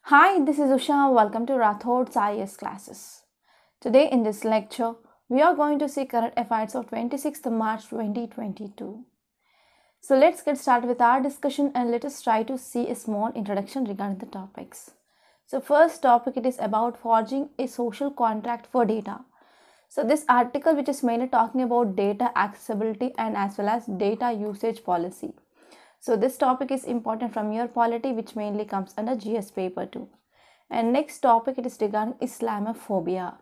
Hi, this is Usha. Welcome to Rathod's IS classes. Today in this lecture, we are going to see current affairs of 26th March 2022. So let's get started with our discussion and let us try to see a small introduction regarding the topics. So first topic, it is about forging a social contract for data. So this article which is mainly talking about data accessibility and as well as data usage policy. So this topic is important from your polity, which mainly comes under GS paper 2. And next topic, it is regarding Islamophobia.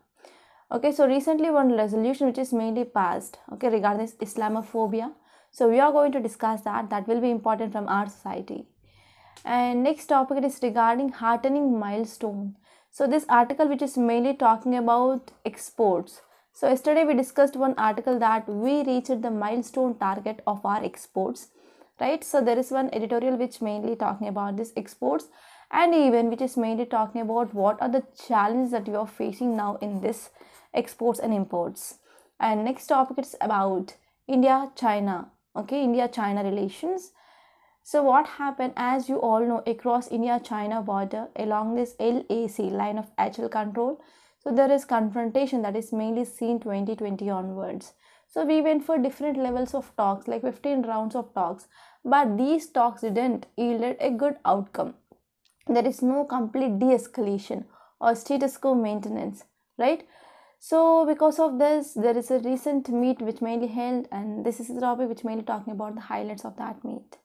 Okay, so recently one resolution which is mainly passed, okay, regarding this Islamophobia. So we are going to discuss that will be important from our society. And next topic, it is regarding heartening milestone. So this article which is mainly talking about exports. So yesterday we discussed one article that we reached the milestone target of our exports, right? So there is one editorial which mainly talking about this exports, and even which is mainly talking about what are the challenges that you are facing now in this exports and imports. And next topic is about India-China, okay, India-China relations. So what happened, as you all know, across India-China border along this LAC, line of actual control, so there is confrontation that is mainly seen 2020 onwards. So we went for different levels of talks, like 15 rounds of talks, but these talks didn't yield a good outcome. There is no complete de-escalation or status quo maintenance, right? So because of this, there is a recent meet which mainly held, and this is the topic which mainly talking about the highlights of that meet.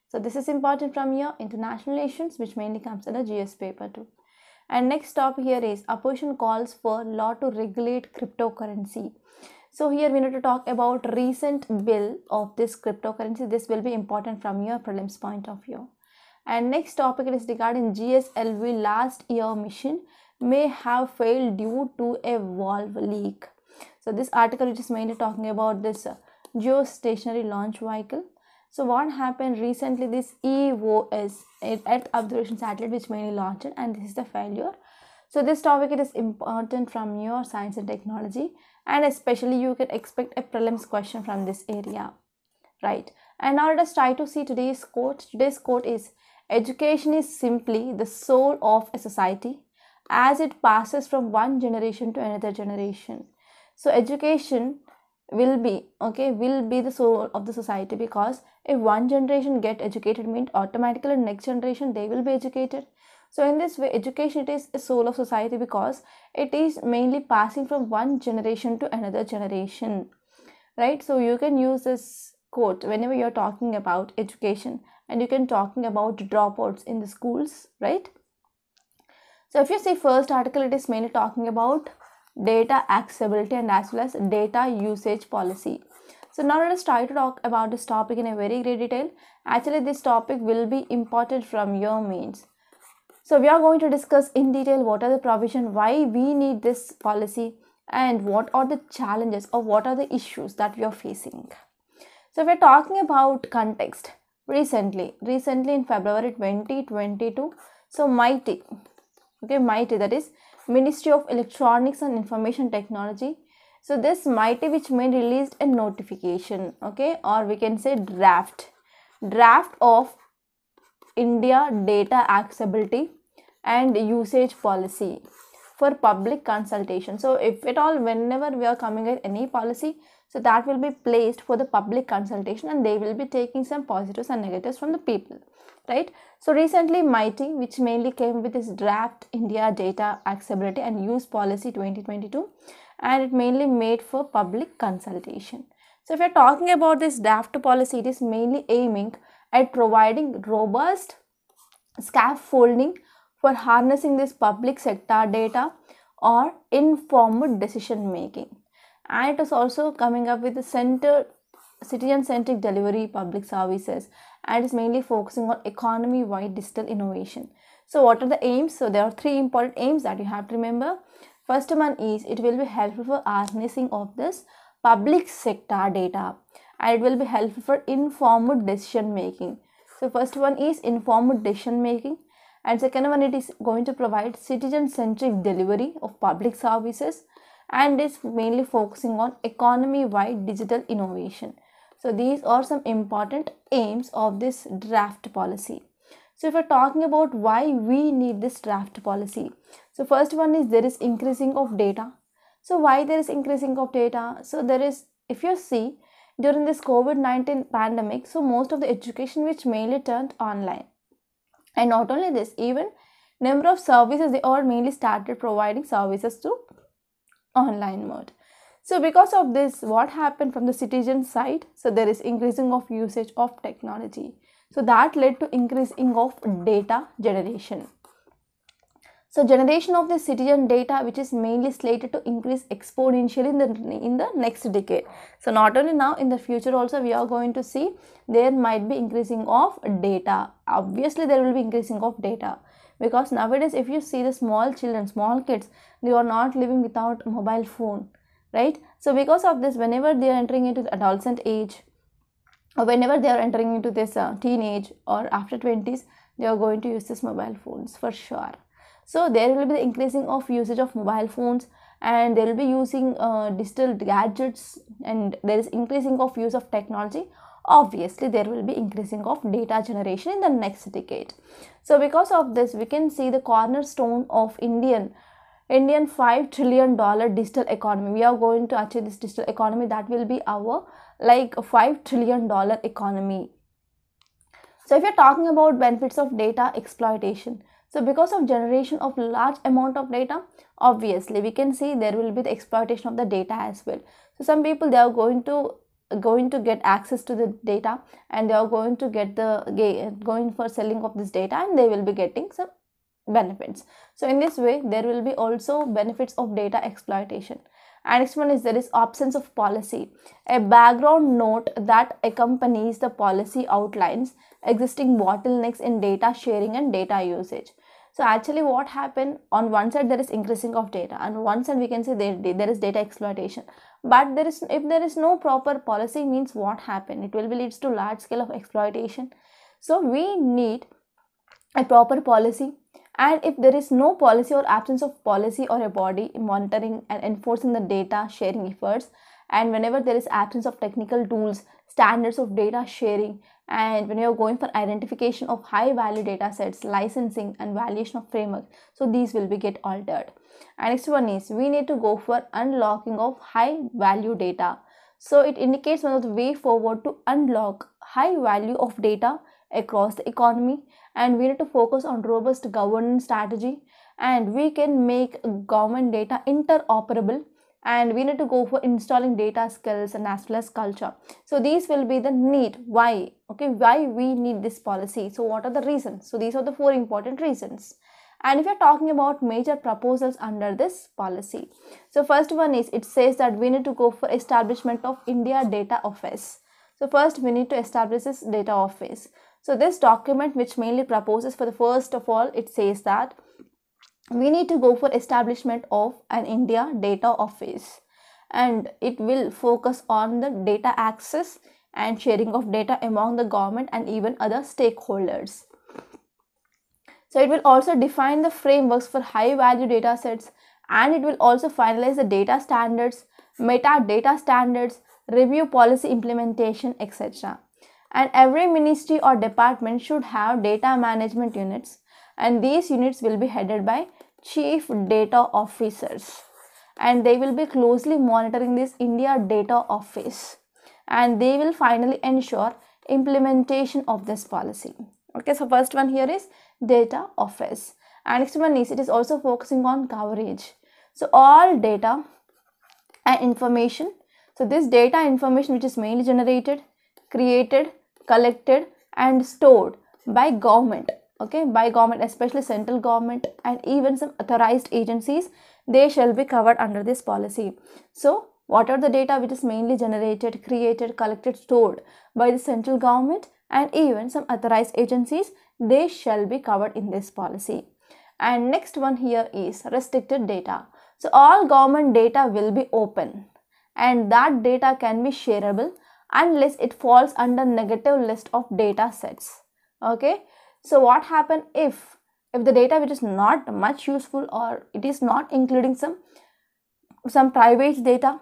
So this is important from your international relations, which mainly comes under GS paper 2. And next topic here is opposition calls for law to regulate cryptocurrency. So here we need to talk about recent bill of this cryptocurrency. This will be important from your prelims point of view. And next topic is regarding GSLV last year mission may have failed due to a valve leak. So this article which is mainly talking about this geostationary launch vehicle. So what happened recently, this EOS, Earth Observation Satellite, which mainly launched, and this is the failure. So this topic, it is important from your science and technology, and especially you can expect a prelims question from this area, right? And now let us try to see today's quote. Today's quote is, education is simply the soul of a society as it passes from one generation to another generation. So education will be the soul of the society, because if one generation get educated, means automatically next generation they will be educated. So in this way, education, it is a soul of society because it is mainly passing from one generation to another generation, right? So you can use this quote whenever you're talking about education, and you can talking about dropouts in the schools, right? So if you see first article, it is mainly talking about data accessibility and as well as data usage policy. So now let us try to talk about this topic in a very great detail. Actually, this topic will be important from your mains. So we are going to discuss in detail what are the provision, why we need this policy, and what are the challenges or what are the issues that we are facing. So we're talking about context. Recently in February 2022, so MIT, that is Ministry of Electronics and Information Technology. So this MIT, which may released a notification, okay, or we can say draft of India data accessibility and usage policy for public consultation. So if at all, whenever we are coming at any policy, so that will be placed for the public consultation, and they will be taking some positives and negatives from the people, right? So recently MIT, which mainly came with this draft India data accessibility and use policy 2022, and it mainly made for public consultation. So if you're talking about this draft policy, it is mainly aiming at providing robust scaffolding for harnessing this public sector data or informed decision making. And it is also coming up with the citizen-centric delivery public services, and is mainly focusing on economy-wide digital innovation. So what are the aims? So there are three important aims that you have to remember. First one is, it will be helpful for harnessing of this public sector data, and it will be helpful for informed decision making. So first one is informed decision making, and second one, it is going to provide citizen-centric delivery of public services, and is mainly focusing on economy-wide digital innovation. So these are some important aims of this draft policy. So if we're talking about why we need this draft policy, so first one is there is increasing of data. So why there is increasing of data? So there is, if you see, during this COVID-19 pandemic, so most of the education which mainly turned online. And not only this, even number of services, they all mainly started providing services to online mode. So because of this, what happened from the citizen side? So there is increasing of usage of technology. So that led to increasing of data generation. So generation of the citizen data, which is mainly slated to increase exponentially in the next decade. So not only now, in the future also we are going to see there might be increasing of data. Obviously there will be increasing of data, because nowadays if you see the small children, small kids, they are not living without mobile phone, right? So because of this, whenever they are entering into the adolescent age, or whenever they are entering into this teenage or after 20s, they are going to use this mobile phones for sure. So there will be the increasing of usage of mobile phones, and they will be using digital gadgets, and there is increasing of use of technology. Obviously there will be increasing of data generation in the next decade. So because of this, we can see the cornerstone of Indian $5 trillion digital economy. We are going to achieve this digital economy, that will be our like $5 trillion economy. So if you're talking about benefits of data exploitation, so because of generation of large amount of data, obviously we can see there will be the exploitation of the data as well. So some people, they are going to get access to the data, and they are going to get going for selling of this data, and they will be getting some benefits. So in this way, there will be also benefits of data exploitation. And next one is there is absence of policy. A background note that accompanies the policy outlines existing bottlenecks in data sharing and data usage. So actually what happened, on one side there is increasing of data, and on one side we can say there is data exploitation. But if there is no proper policy, means what happened? It will be leads to large scale of exploitation. So we need a proper policy. And if there is no policy or absence of policy or a body monitoring and enforcing the data sharing efforts, and whenever there is absence of technical tools, standards of data sharing, and when you are going for identification of high value data sets, licensing and valuation of framework, so these will be get altered. And next one is we need to go for unlocking of high value data. So it indicates one of the way forward to unlock high value of data across the economy, and we need to focus on robust governance strategy, and we can make government data interoperable, and we need to go for installing data skills and as well as culture. So these will be the need. Why we need this policy. So what are the reasons? So these are the 4 important reasons. And if you're talking about major proposals under this policy, so first one is, it says that we need to go for establishment of India Data Office. So first we need to establish this data office. So this document, which mainly proposes, for the first of all, it says that we need to go for establishment of an India Data Office, and it will focus on the data access and sharing of data among the government and even other stakeholders. So it will also define the frameworks for high value data sets, and it will also finalize the data standards, metadata standards, review policy implementation, etc. And every ministry or department should have data management units, and these units will be headed by chief data officers, and they will be closely monitoring this India Data Office, and they will finally ensure implementation of this policy. Okay, so first one here is data office, and next one is, it is also focusing on coverage. So all data and information, so this data information which is mainly generated, created, collected and stored by government, by government, especially central government and even some authorized agencies, they shall be covered under this policy. So what are the data which is mainly generated, created, collected, stored by the central government and even some authorized agencies, they shall be covered in this policy. And next one here is restricted data. So all government data will be open, and that data can be shareable unless it falls under negative list of data sets. Okay, so what happen if the data which is not much useful, or it is not including some private data,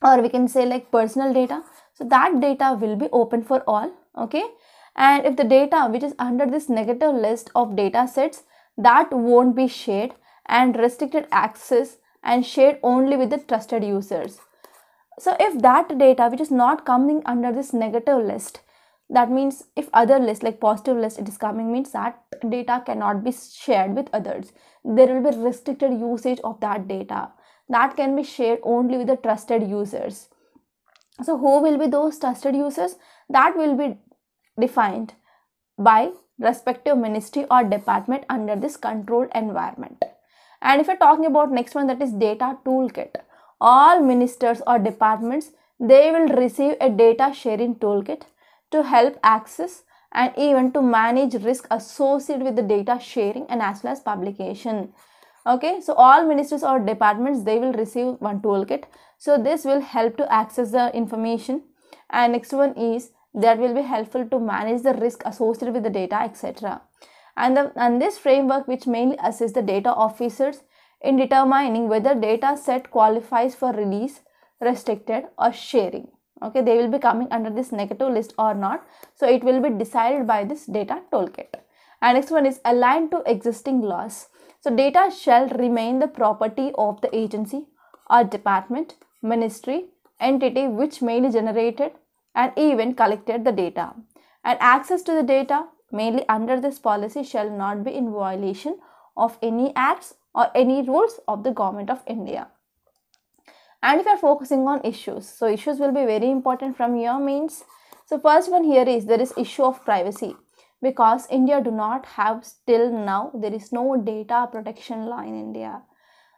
or we can say like personal data, so that data will be open for all. Okay, And if the data which is under this negative list of data sets, that won't be shared and restricted access and shared only with the trusted users. So if that data which is not coming under this negative list, that means if other list like positive list it is coming, means that data cannot be shared with others. There will be restricted usage of that data that can be shared only with the trusted users. So who will be those trusted users? That will be defined by respective ministry or department under this controlled environment. And if you're talking about next one, that is data toolkit, all ministers or departments, they will receive a data sharing toolkit to help access and even to manage risk associated with the data sharing and as well as publication. Okay, so all ministries or departments, they will receive one toolkit. So this will help to access the information. And next one is that will be helpful to manage the risk associated with the data, etc. And this framework which mainly assists the data officers in determining whether data set qualifies for release, restricted or sharing. Okay, they will be coming under this negative list or not. So it will be decided by this data toolkit. And next one is aligned to existing laws. So data shall remain the property of the agency or department, ministry, entity which mainly generated and even collected the data. And access to the data mainly under this policy shall not be in violation of any acts or any rules of the Government of India. And if you are focusing on issues, so issues will be very important from your means. So first one here is there is issue of privacy, because India do not have still now, there is no data protection law in India.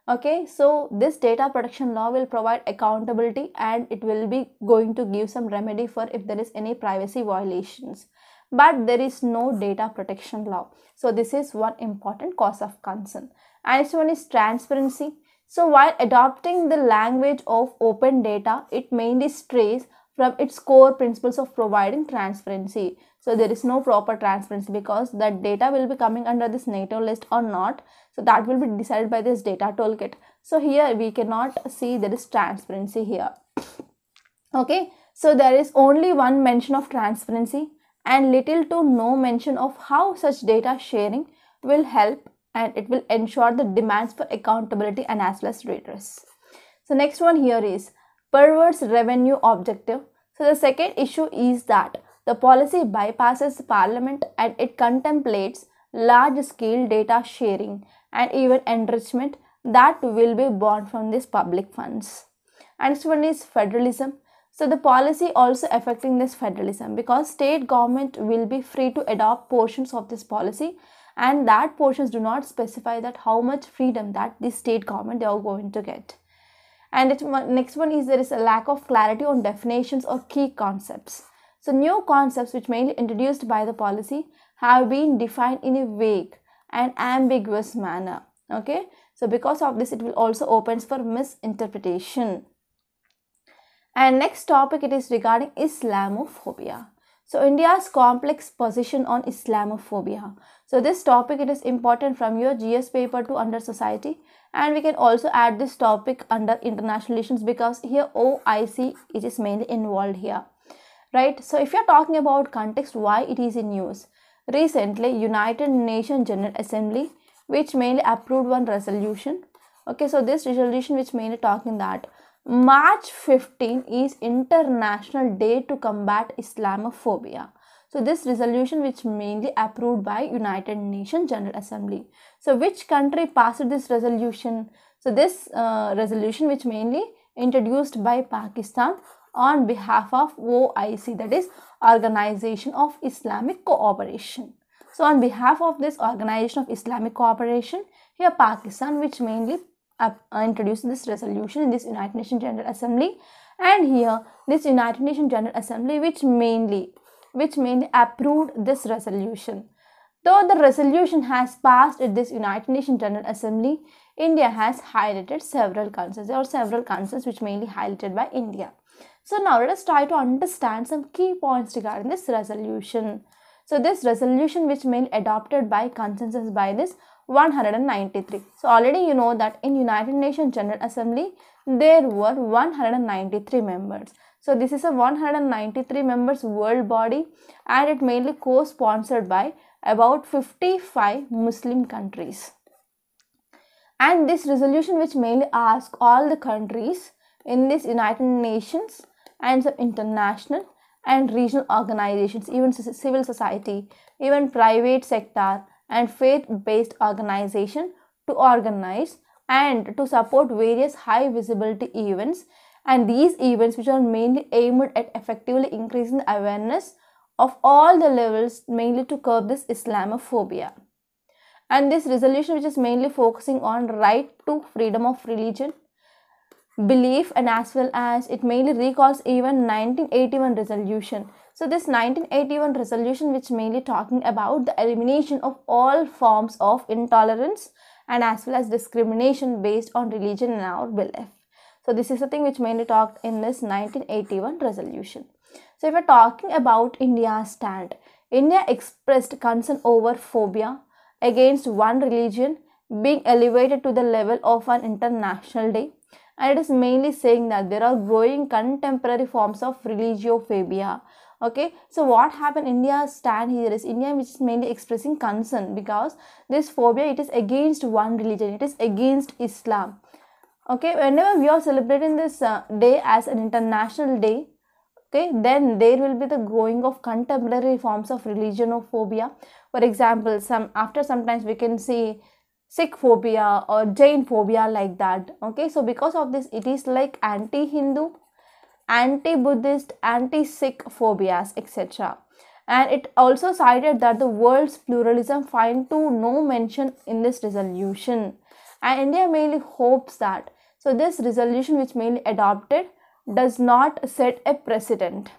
Okay, so this data protection law will provide accountability and it will be going to give some remedy for if there is any privacy violations. But there is no data protection law. So this is one important cause of concern. And next one is transparency. So while adopting the language of open data, it mainly strays from its core principles of providing transparency. So there is no proper transparency because that data will be coming under this negative list or not. So that will be decided by this data toolkit. So here we cannot see there is transparency here. Okay, so there is only one mention of transparency and little to no mention of how such data sharing will help and it will ensure the demands for accountability and as well as redress. So next one here is perverse revenue objective. So the second issue is that the policy bypasses the parliament and it contemplates large scale data sharing and even enrichment that will be born from these public funds. And next one is federalism. So the policy also affecting this federalism because state government will be free to adopt portions of this policy, and that portions do not specify that how much freedom that the state government they are going to get. And next one is there is a lack of clarity on definitions or key concepts. So new concepts which mainly introduced by the policy have been defined in a vague and ambiguous manner. Okay, so because of this it will also opens for misinterpretation. And next topic it is regarding Islamophobia. So India's complex position on Islamophobia. So this topic it is important from your GS paper to under society, and we can also add this topic under international relations because here OIC it is mainly involved here, right? So if you are talking about context why it is in news, recently United Nations General Assembly which mainly approved one resolution. Okay, so this resolution which mainly talking that March 15 is International Day to Combat Islamophobia. So this resolution which mainly approved by United Nations General Assembly. So which country passed this resolution? So this resolution which mainly introduced by Pakistan on behalf of OIC, that is Organization of Islamic Cooperation. So on behalf of this Organization of Islamic Cooperation, here Pakistan which mainly introduced this resolution in this United Nations General Assembly, and here this United Nations General Assembly which mainly approved this resolution. Though the resolution has passed at this United Nations General Assembly, India has highlighted several concerns. There are several concerns which mainly highlighted by India. So now let us try to understand some key points regarding this resolution. So this resolution which mainly adopted by consensus by this 193. So already you know that in United Nations General Assembly there were 193 members. So this is a 193 members world body, and it mainly co-sponsored by about 55 Muslim countries. And this resolution which mainly asks all the countries in this United Nations and some international and regional organizations, even civil society, even private sector and faith-based organization to organize and to support various high visibility events, and these events which are mainly aimed at effectively increasing the awareness of all the levels, mainly to curb this Islamophobia. And this resolution which is mainly focusing on right to freedom of religion, belief, and as well as it mainly recalls even 1981 resolution. So this 1981 resolution which mainly talking about the elimination of all forms of intolerance and as well as discrimination based on religion and our belief. So this is the thing which mainly talked in this 1981 resolution. So if we're talking about India's stand, India expressed concern over phobia against one religion being elevated to the level of an international day, and it is mainly saying that there are growing contemporary forms of religiophobia. Okay, so what happened, India's stand here is India which is mainly expressing concern because this phobia, it is against one religion, it is against Islam. Okay, whenever we are celebrating this day as an international day, okay, then there will be the growing of contemporary forms of religiophobia. For example, sometimes we can see Sikh phobia or Jain phobia like that. Okay, so because of this, it is like anti-Hindu, anti-Buddhist, anti-Sikh phobias, etc. And it also cited that the world's pluralism find to no mention in this resolution. And India mainly hopes that so this resolution which mainly adopted does not set a precedent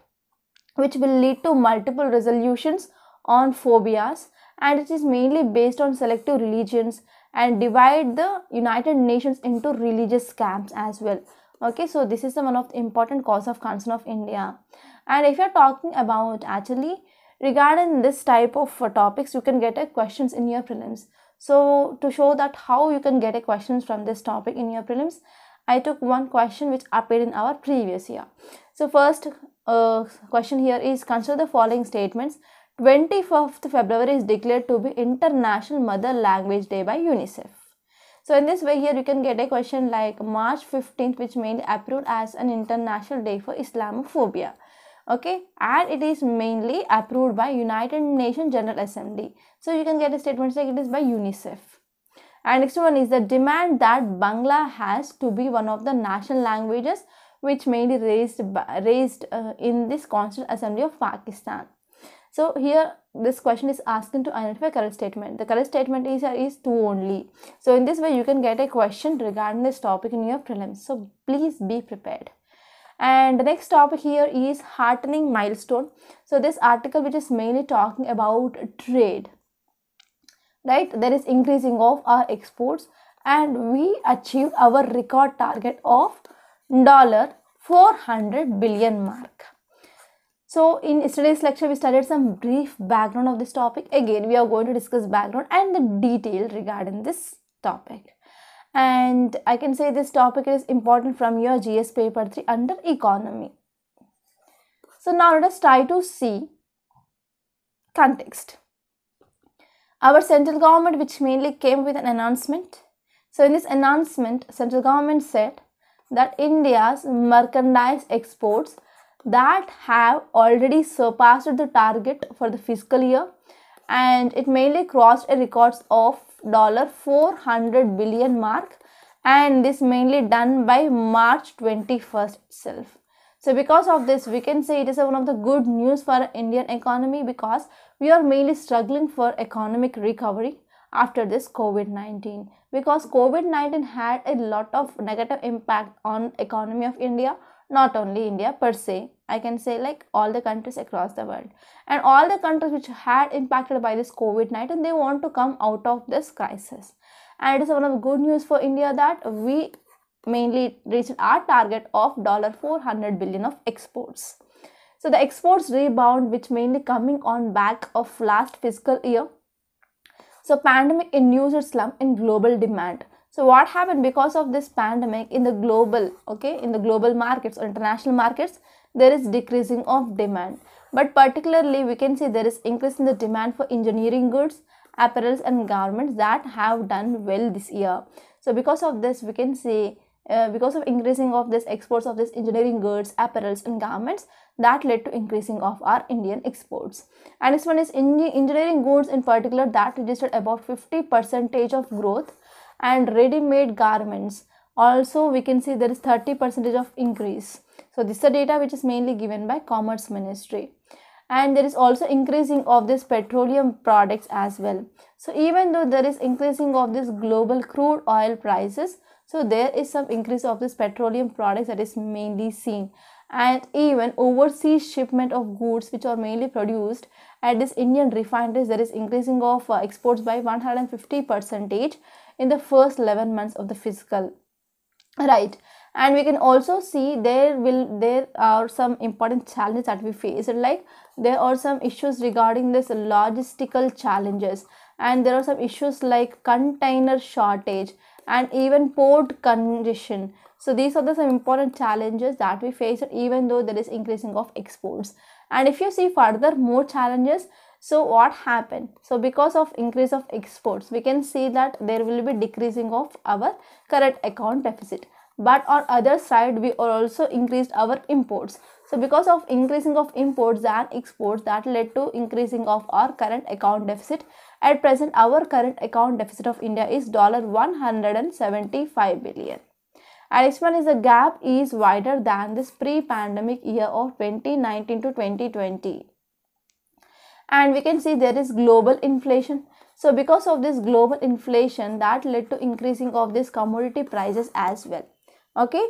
which will lead to multiple resolutions on phobias, and it is mainly based on selective religions and divide the United Nations into religious camps as well. Okay, so this is one of the important cause of concern of India. And if you're talking about actually regarding this type of topics, you can get a questions in your prelims. So to show that how you can get a questions from this topic in your prelims, I took one question which appeared in our previous year. So first question here is, consider the following statements. 25th February is declared to be International Mother Language Day by UNICEF. So in this way here you can get a question like March 15th which mainly approved as an International Day for Islamophobia. Okay, and it is mainly approved by United Nations General Assembly. So you can get a statement like it is by UNICEF. And next one is the demand that Bangla has to be one of the national languages, which mainly raised in this Constituent Assembly of Pakistan. So here this question is asking to identify correct statement. The correct statement is two only. So in this way you can get a question regarding this topic in your prelims. So please be prepared. And the next topic here is heartening milestone. So this article which is mainly talking about trade. Right, there is increasing of our exports and we achieved our record target of $400 billion mark. So in yesterday's lecture we studied some brief background of this topic. Again we are going to discuss background and the detail regarding this topic. And I can say this topic is important from your GS paper 3 under economy. So now let us try to see context. Our central government which mainly came with an announcement. So in this announcement, central government said that India's merchandise exports that have already surpassed the target for the fiscal year, and it mainly crossed a record of $400 billion mark, and this mainly done by March 21st itself. So because of this we can say it is one of the good news for Indian economy, because we are mainly struggling for economic recovery after this COVID-19, because COVID-19 had a lot of negative impact on economy of India, not only India per se, I can say like all the countries across the world, and all the countries which had impacted by this COVID-19, they want to come out of this crisis. And it is one of the good news for India that we mainly reached our target of $400 billion of exports. So the exports rebound which mainly coming on back of last fiscal year. So pandemic induced slump in global demand. So what happened because of this pandemic in the global, in the global markets or international markets, there is decreasing of demand. But particularly we can see there is increase in the demand for engineering goods, apparels and garments that have done well this year. So because of this we can say because of increasing of this exports of this engineering goods, apparels and garments, that led to increasing of our Indian exports. And this one is engineering goods in particular, that registered about 50% of growth, and ready-made garments also we can see there is 30% of increase. So this is the data which is mainly given by Commerce Ministry. And there is also increasing of this petroleum products as well. So even though there is increasing of this global crude oil prices, so there is some increase of this petroleum products that is mainly seen. And even overseas shipment of goods which are mainly produced at this Indian refineries, there is increasing of exports by 150% in the first 11 months of the fiscal, right? And we can also see there are some important challenges that we face, like there are some issues regarding this logistical challenges, and there are some issues like container shortage and even port congestion. So these are some important challenges that we face even though there is increasing of exports. And if you see further more challenges, so what happened? So because of increase of exports, we can see that there will be decreasing of our current account deficit. But on other side, we also increased our imports. So because of increasing of imports and exports, that led to increasing of our current account deficit. At present, our current account deficit of India is $175 billion. And this one is the gap is wider than this pre-pandemic year of 2019 to 2020. And we can see there is global inflation. So because of this global inflation, that led to increasing of this commodity prices as well. Okay,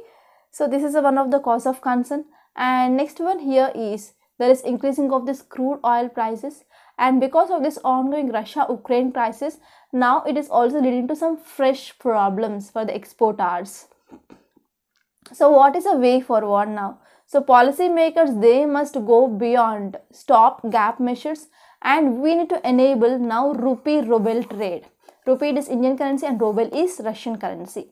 so this is one of the cause of concern. And next one here is there is increasing of this crude oil prices, and because of this ongoing Russia-Ukraine crisis, now it is also leading to some fresh problems for the exporters. So what is a way forward now? So policymakers, they must go beyond stop-gap measures, and we need to enable now rupee-ruble trade. Rupee is Indian currency and ruble is Russian currency.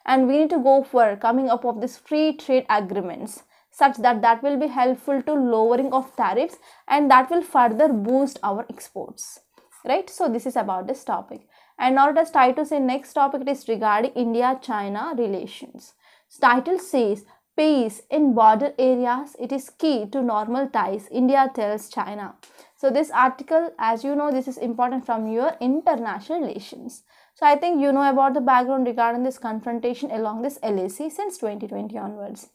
And we need to go for coming up with this free trade agreements such that will be helpful to lowering of tariffs, and that will further boost our exports, right? So this is about this topic. And now let us try to say next topic, it is regarding India-China relations. So title says peace in border areas, it is key to normal ties, India tells China. So this article, as you know, this is important from your international relations. So I think you know about the background regarding this confrontation along this LAC since 2020 onwards.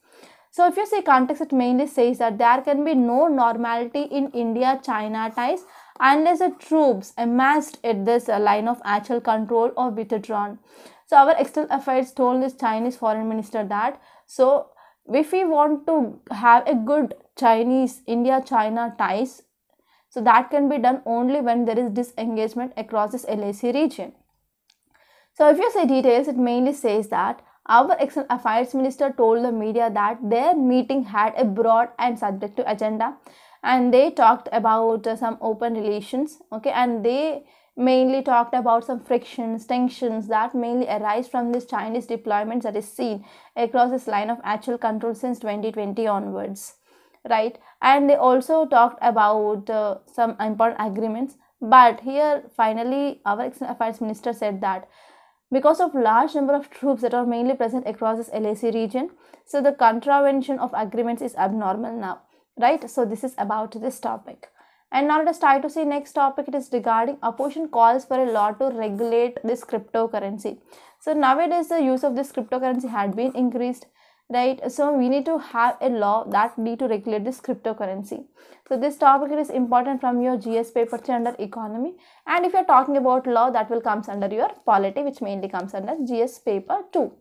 So if you see context, it mainly says that there can be no normality in India-China ties unless the troops amassed at this line of actual control or withdrawn. So our external affairs told this Chinese foreign minister that, so if we want to have a good India-China ties, so that can be done only when there is disengagement across this LAC region. So if you see details, it mainly says that our external affairs minister told the media that their meeting had a broad and subjective agenda, and they talked about some open relations, okay, and they mainly talked about some frictions, tensions that mainly arise from this Chinese deployments that is seen across this line of actual control since 2020 onwards, right? And they also talked about some important agreements. But here finally our external affairs minister said that because of large number of troops that are mainly present across this LAC region, so the contravention of agreements is abnormal now, right? So this is about this topic. And now let us try to see next topic, it is regarding opposition calls for a law to regulate this cryptocurrency. So nowadays the use of this cryptocurrency had been increased, right? So we need to have a law that need to regulate this cryptocurrency. So this topic is important from your GS paper 3 under economy, and if you are talking about law, that will comes under your polity, which mainly comes under GS paper 2.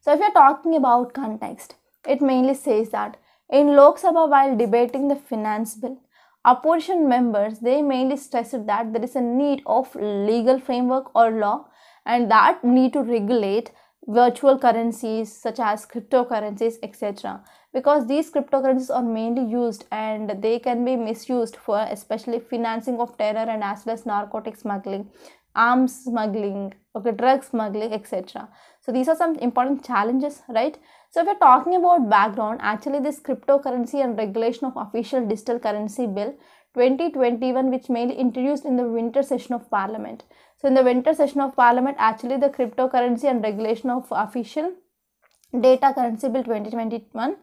So if you are talking about context, it mainly says that in Lok Sabha, while debating the finance bill, opposition members, they mainly stressed that there is a need of legal framework or law, and that need to regulate virtual currencies such as cryptocurrencies, etc. Because these cryptocurrencies are mainly used and they can be misused for especially financing of terror and as well as narcotic smuggling, arms smuggling, okay, drug smuggling, etc. So these are some important challenges, right? So if we're talking about background, actually this cryptocurrency and regulation of official digital currency bill 2021, which mainly introduced in the winter session of parliament. So in the winter session of parliament, actually the cryptocurrency and regulation of official data currency bill 2021,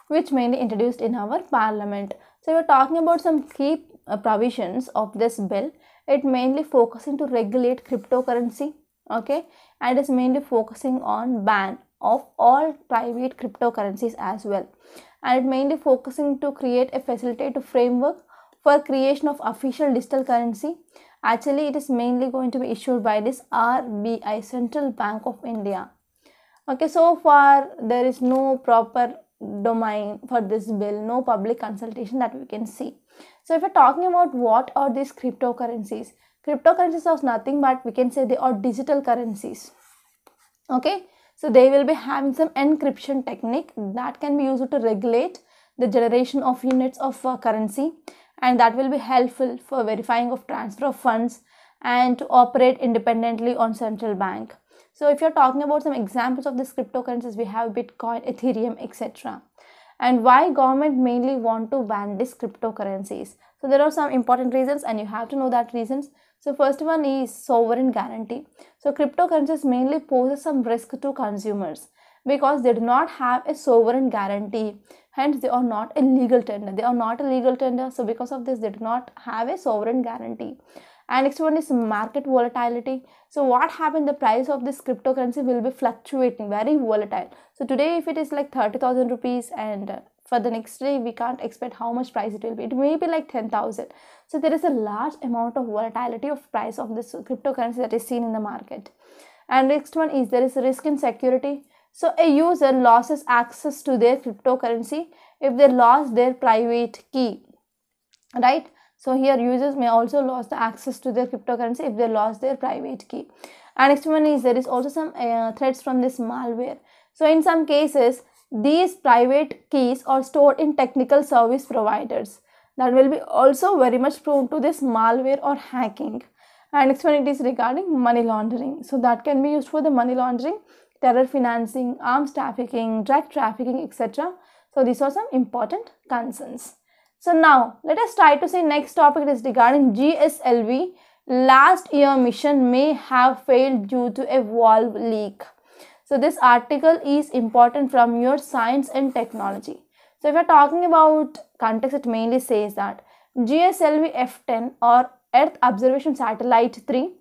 which mainly introduced in our parliament. So we're talking about some key provisions of this bill. It mainly focusing to regulate cryptocurrency, okay, and is mainly focusing on ban of all private cryptocurrencies as well, and it mainly focusing to create a facilitative framework for creation of official digital currency. Actually, it is mainly going to be issued by this RBI, Central Bank of India. Okay, so far there is no proper domain for this bill, no public consultation that we can see. So if we're talking about what are these cryptocurrencies are nothing but we can say they are digital currencies. Okay, so they will be having some encryption technique that can be used to regulate the generation of units of currency, and that will be helpful for verifying of transfer of funds and to operate independently on central bank. So if you're talking about some examples of these cryptocurrencies, we have Bitcoin, Ethereum, etc. And why government mainly want to ban these cryptocurrencies? So there are some important reasons and you have to know that reasons. So first one is sovereign guarantee. So cryptocurrencies mainly poses some risk to consumers because they do not have a sovereign guarantee. Hence they are not a legal tender. So because of this, they do not have a sovereign guarantee. And next one is market volatility. So what happened, the price of this cryptocurrency will be fluctuating, very volatile. So today if it is like 30,000 rupees and for the next day we can't expect how much price it will be. It may be like 10,000. So there is a large amount of volatility of price of this cryptocurrency that is seen in the market. And next one is there is a risk in security. So a user loses access to their cryptocurrency if they lost their private key, right? So here users may also lose the access to their cryptocurrency if they lost their private key. And next one is there is also some threats from this malware. So in some cases, these private keys are stored in technical service providers that will be also very much prone to this malware or hacking. And next one, it is regarding money laundering. So that can be used for the money laundering, terror financing, arms trafficking, drug trafficking, etc. So these are some important concerns. So now let us try to see next topic. It is regarding GSLV. Last year mission may have failed due to a valve leak. So this article is important from your science and technology. So if we are talking about context, it mainly says that GSLV F10 or Earth Observation Satellite 3,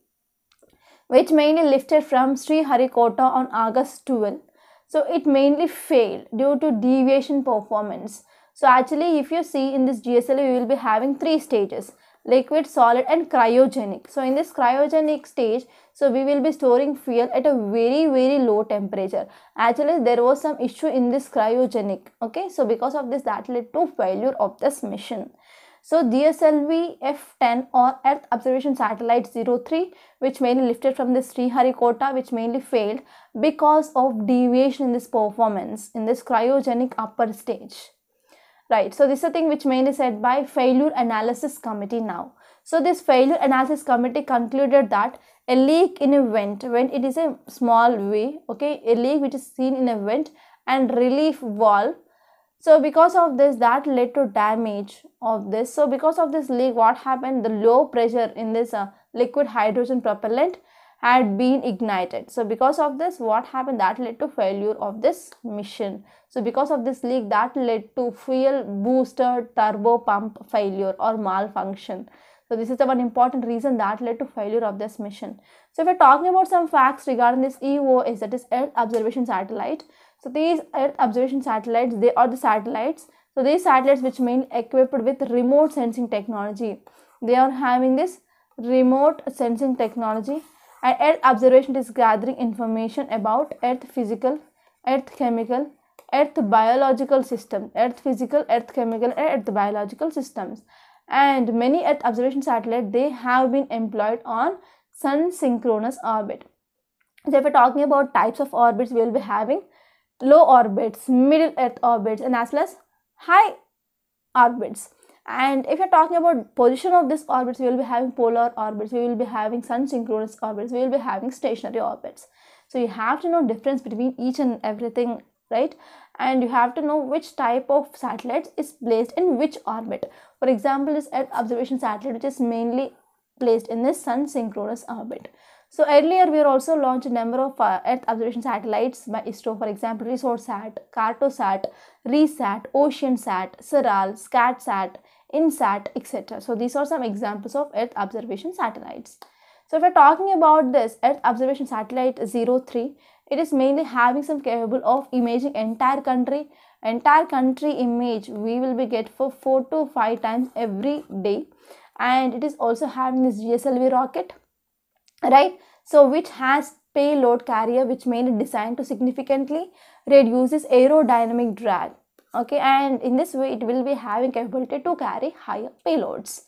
which mainly lifted from Sriharikota on August 12. So it mainly failed due to deviation performance. So actually if you see in this GSLV, we will be having three stages: liquid, solid and cryogenic. So in this cryogenic stage, so we will be storing fuel at a very low temperature. Actually there was some issue in this cryogenic, okay, so because of this that led to failure of this mission. So GSLV F10 or Earth Observation Satellite 03, which mainly lifted from this Sriharikota, which mainly failed because of deviation in this performance in this cryogenic upper stage. Right, so this is a thing which mainly said by failure analysis committee now. So this failure analysis committee concluded that a leak in a vent, when it is a small way, okay, a leak which is seen in a vent and relief valve. So because of this, that led to damage of this. So because of this leak, what happened? The low pressure in this liquid hydrogen propellant had been ignited. So because of this, what happened? That led to failure of this mission. So because of this leak, that led to fuel booster turbo pump failure or malfunction. So this is the one important reason that led to failure of this mission. So if we're talking about some facts regarding this EOS, that is Earth Observation Satellite. So these Earth Observation Satellites, they are the satellites. So these satellites which mainly equipped with remote sensing technology. They are having this remote sensing technology. And Earth observation is gathering information about Earth physical, Earth chemical, Earth biological system, Earth physical, Earth chemical, and Earth biological systems. And many Earth observation satellites, they have been employed on sun synchronous orbit. So if we're talking about types of orbits, we will be having low orbits, middle Earth orbits, and as well as high orbits. And if you're talking about position of this orbits, we will be having polar orbits, we will be having sun synchronous orbits, we will be having stationary orbits. So you have to know difference between each and everything, right? And you have to know which type of satellites is placed in which orbit. For example, this Earth observation satellite, which is mainly placed in this sun synchronous orbit. So earlier we also launched a number of Earth observation satellites by ISRO, for example, ResourceSat, Cartosat, ReSat, OceanSat, Siral, ScatSat, InSat, etc. So these are some examples of Earth observation satellites. So if we're talking about this Earth observation satellite 03, it is mainly having some capable of imaging entire country image we will be get for 4 to 5 times every day, and it is also having this GSLV rocket, right? So which has payload carrier which mainly designed to significantly reduces aerodynamic drag. Okay, and in this way it will be having capability to carry higher payloads.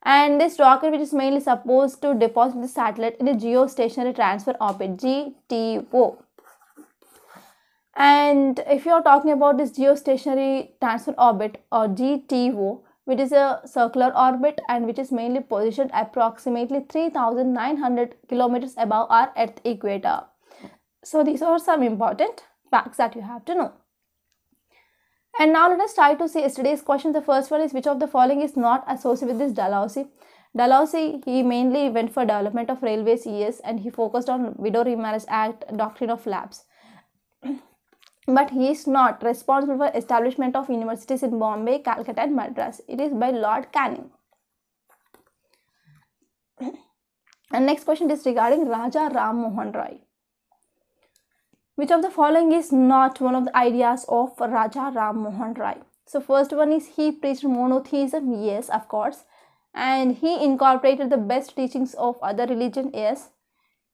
And this rocket, which is mainly supposed to deposit the satellite in a geostationary transfer orbit, GTO. And if you are talking about this geostationary transfer orbit or GTO, which is a circular orbit and which is mainly positioned approximately 3,900 kilometers above our Earth equator. So these are some important facts that you have to know. And now let us try to see yesterday's question. The first one is, which of the following is not associated with this Dalhousie? Dalhousie, he mainly went for development of railways, yes, and he focused on Widow Remarriage Act, doctrine of lapse. But he is not responsible for establishment of universities in Bombay, Calcutta and Madras. It is by Lord Canning. And next question is regarding Raja Ram Mohan Roy. Which of the following is not one of the ideas of Raja Ram Mohan Roy? So first one is, he preached monotheism, yes, of course. And he incorporated the best teachings of other religion, yes.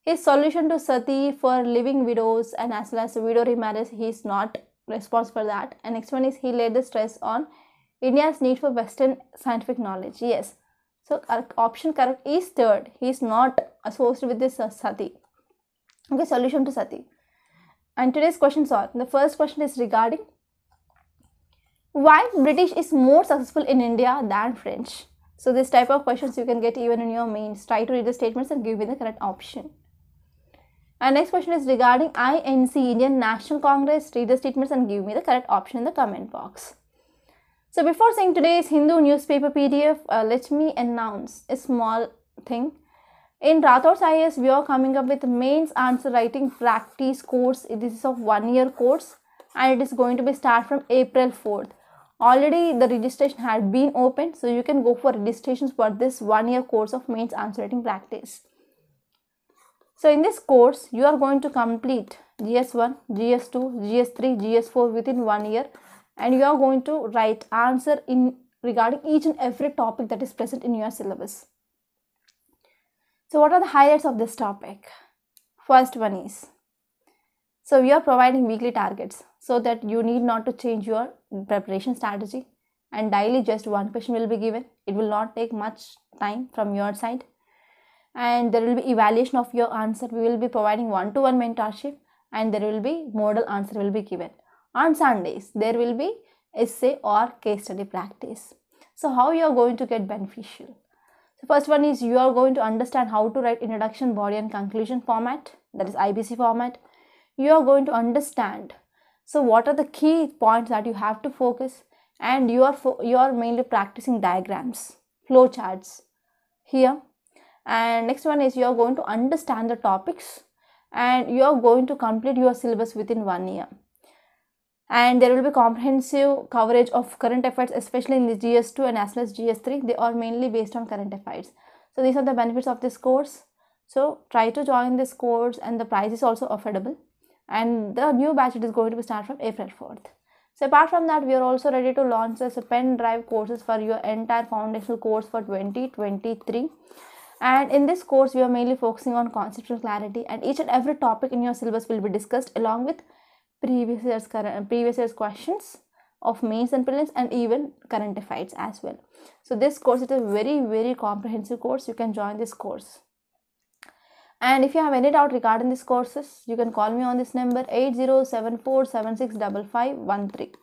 His solution to sati for living widows and as well as widow remarriage, he is not responsible for that. And next one is, he laid the stress on India's need for Western scientific knowledge, yes. So option correct is third. He is not associated with this sati. Okay, solution to sati. And today's questions are, the first question is regarding why British is more successful in India than French. So this type of questions you can get even in your mains. Try to read the statements and give me the correct option. And next question is regarding INC, Indian National Congress. Read the statements and give me the correct option in the comment box. So before seeing today's Hindu newspaper PDF, let me announce a small thing. In Rathod's IAS, we are coming up with mains answer writing practice course. This is a 1-year course and it is going to be start from April 4th. Already the registration had been opened, so you can go for registrations for this 1-year course of mains answer writing practice. So in this course, you are going to complete GS1, GS2, GS3, GS4 within 1 year, and you are going to write answer in regarding each and every topic that is present in your syllabus. So what are the highlights of this topic? First one is, so we are providing weekly targets so that you need not to change your preparation strategy, and daily just one question will be given. It will not take much time from your side, and there will be evaluation of your answer. We will be providing one-to-one mentorship, and there will be model answer will be given. On Sundays, there will be essay or case study practice. So how you are going to get beneficial? So first one is, you are going to understand how to write introduction, body and conclusion format, that is IBC format. You are going to understand, so what are the key points that you have to focus, and you are mainly practicing diagrams, flow charts here. And next one is, you are going to understand the topics and you are going to complete your syllabus within 1 year. And there will be comprehensive coverage of current affairs, especially in the GS2 and as well as GS3. They are mainly based on current affairs. So these are the benefits of this course. So try to join this course, and the price is also affordable. And the new batch is going to be start from April 4th. So apart from that, we are also ready to launch a pen drive courses for your entire foundational course for 2023. And in this course, we are mainly focusing on conceptual clarity, and each and every topic in your syllabus will be discussed along with previous year's questions of mains and prelims and even current affairs as well. So this course is a very comprehensive course. You can join this course. And if you have any doubt regarding these courses, you can call me on this number 8074765513.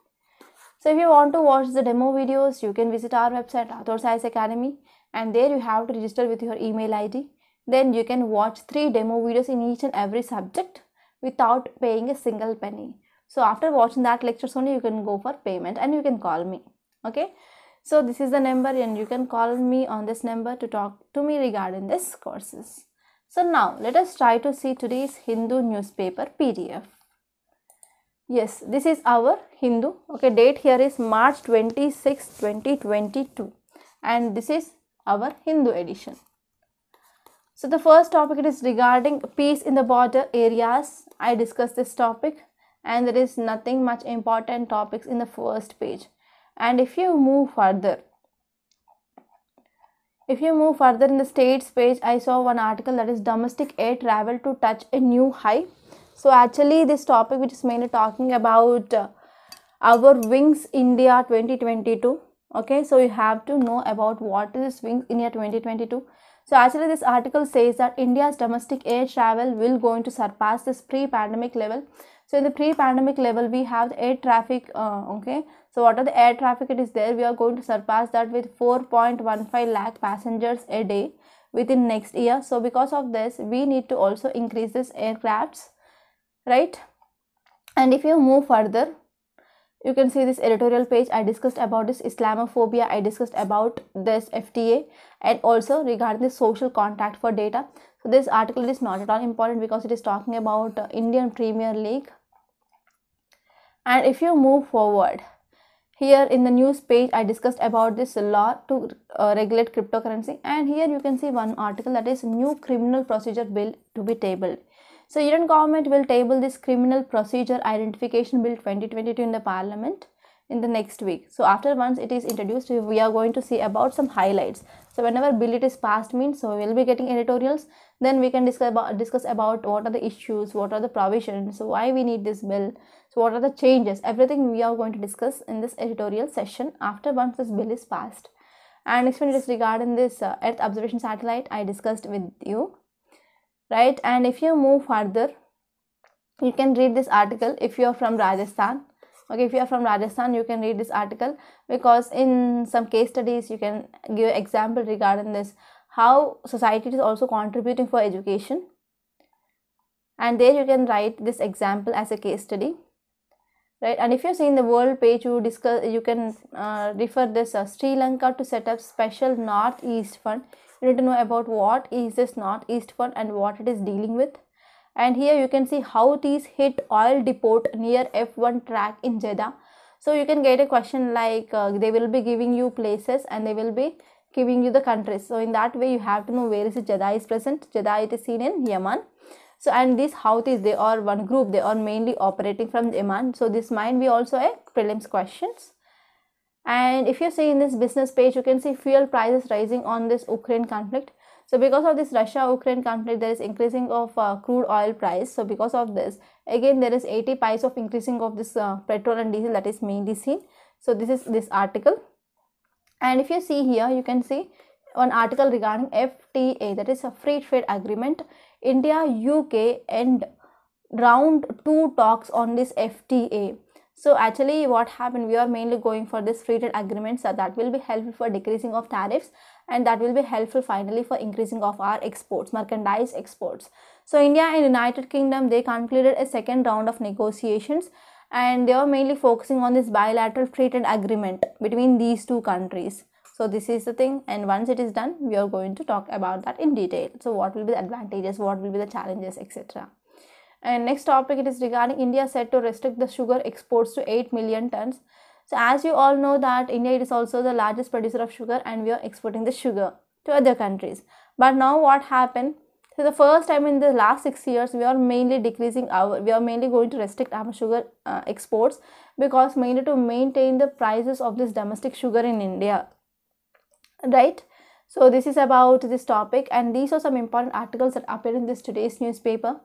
So if you want to watch the demo videos, you can visit our website Rathod Science Academy, and there you have to register with your email ID. Then you can watch 3 demo videos in each and every subject without paying a single penny. So after watching that lectures only, you can go for payment and you can call me. Okay. So this is the number, and you can call me on this number to talk to me regarding this courses. So now let us try to see today's Hindu newspaper PDF. Yes, this is our Hindu. Okay, date here is March 26, 2022, and this is our Hindu edition. So the first topic, it is regarding peace in the border areas. I discussed this topic, and there is nothing much important topics in the first page. And if you move further in the states page, I saw one article that is domestic air travel to touch a new high. So actually this topic, which is mainly talking about our Wings India 2022. Okay, so you have to know about what is Wings India 2022. So actually this article says that India's domestic air travel will going to surpass this pre-pandemic level. So in the pre-pandemic level, we have the air traffic. Okay, so what are the air traffic it is there? We are going to surpass that with 4.15 lakh passengers a day within next year. So because of this, we need to also increase this aircrafts, right? And if you move further, you can see this editorial page. I discussed about this Islamophobia. I discussed about this FTA, and also regarding the social contact for data. So this article is not at all important because it is talking about Indian Premier League. And if you move forward, here in the news page, I discussed about this law to regulate cryptocurrency, and here you can see one article that is new criminal procedure bill to be tabled. So Union government will table this criminal procedure identification bill 2022 in the parliament in the next week. So after once it is introduced, we are going to see about some highlights. So whenever bill it is passed means, so we will be getting editorials. Then we can discuss about what are the issues, what are the provisions, so why we need this bill, so what are the changes. Everything we are going to discuss in this editorial session after once this bill is passed. And next one is regarding this Earth observation satellite. I discussed with you, right? And if you move further, you can read this article if you are from Rajasthan. Okay, if you are from Rajasthan, you can read this article, because in some case studies you can give an example regarding this, how society is also contributing for education, and there you can write this example as a case study, right? And if you see in the world page, you can refer this Sri Lanka to set up special Northeast Fund. You need to know about what is this Northeast Fund and what it is dealing with. And here you can see Houthis hit oil depot near F1 track in Jeddah. So you can get a question like they will be giving you places and they will be giving you the countries. So in that way you have to know where is it Jeddah is present. Jeddah it is seen in Yemen. So and these Houthis, they are one group, they are mainly operating from Yemen. So this might be also a prelims questions. And if you see in this business page, you can see fuel prices rising on this Ukraine conflict. So because of this Russia-Ukraine conflict, there is increasing of crude oil price. So because of this, again there is 80 paise of increasing of this petrol and diesel, that is mainly seen. So this is this article. And if you see here, you can see one article regarding FTA, that is a free trade agreement. India, UK and round 2 talks on this FTA. So actually what happened, we are mainly going for this free trade agreement, so that will be helpful for decreasing of tariffs, and that will be helpful finally for increasing of our exports, merchandise exports. So India and United Kingdom, they concluded a second round of negotiations, and they are mainly focusing on this bilateral free trade agreement between these two countries. So this is the thing, and once it is done, we are going to talk about that in detail. So what will be the advantages, what will be the challenges, etc. And next topic, it is regarding India set to restrict the sugar exports to 8 million tons. So as you all know that India is also the largest producer of sugar, and we are exporting the sugar to other countries. But now what happened? So the first time in the last 6 years, we are mainly going to restrict our sugar exports, because mainly to maintain the prices of this domestic sugar in India, right? So this is about this topic, and these are some important articles that appear in this today's newspaper.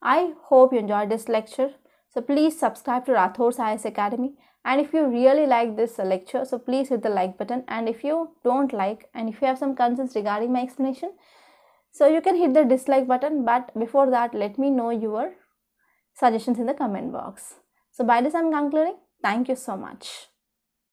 I hope you enjoyed this lecture. So please subscribe to Rathod Science Academy, and if you really like this lecture, so please hit the like button. And if you don't like, and if you have some concerns regarding my explanation, so you can hit the dislike button. But before that, let me know your suggestions in the comment box. So by this I'm concluding. Thank you so much.